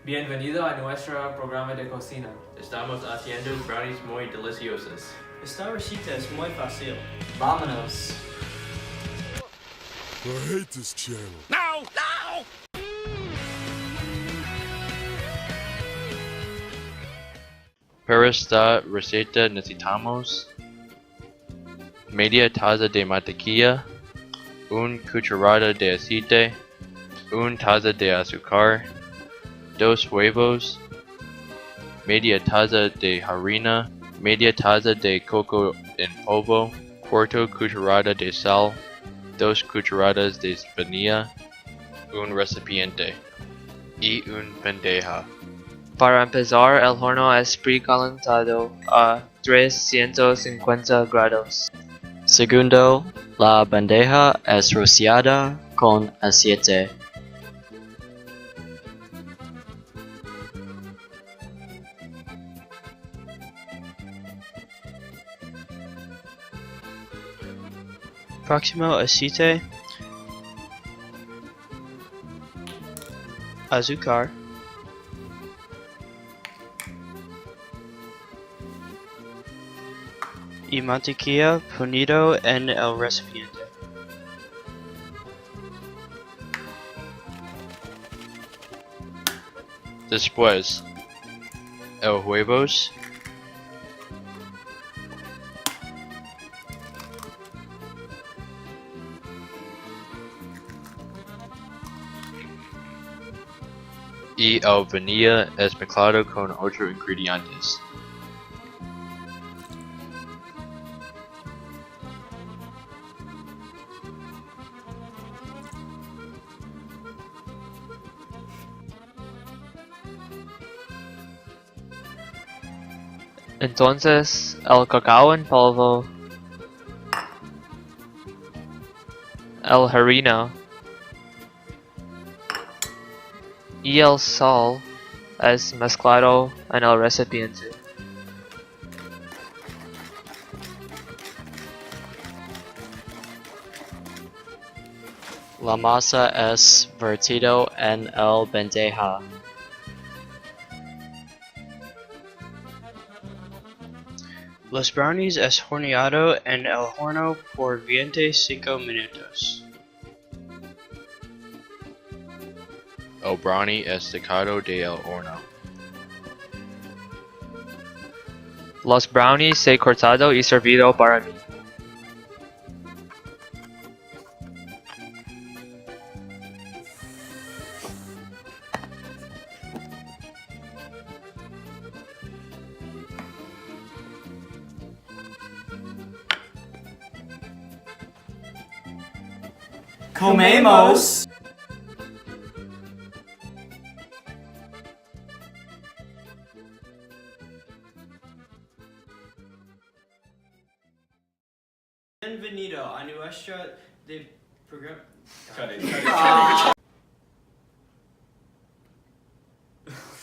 Bienvenido a nuestro programa de cocina. Estamos haciendo brownies muy deliciosos. Esta receta es muy fácil. Vámonos. I hate this channel. Para esta receta necesitamos media taza de mantequilla, una cucharada de aceite, una taza de azúcar, 2 huevos, media taza de harina, media taza de coco en polvo, cuarto cucharada de sal, 2 cucharadas de vainilla, un recipiente y una bandeja. Para empezar, el horno es precalentado a 350 grados. Segundo, la bandeja es rociada con aceite. Próximo aceite, azúcar, y mantequilla ponido en el recipiente. Después, el huevos, y el vainilla es mezclado con otros ingredientes. Entonces, el cacao en polvo, el harina y el sal es mezclado en el recipiente. La masa es vertido en el bandeja. Los brownies es horneado en el horno por 25 minutos. El brownie es sacado del horno. Los brownies se cortado y servido para mí. Comemos. Bienvenido a nuestro programa.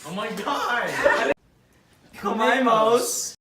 Oh my god. Comemos.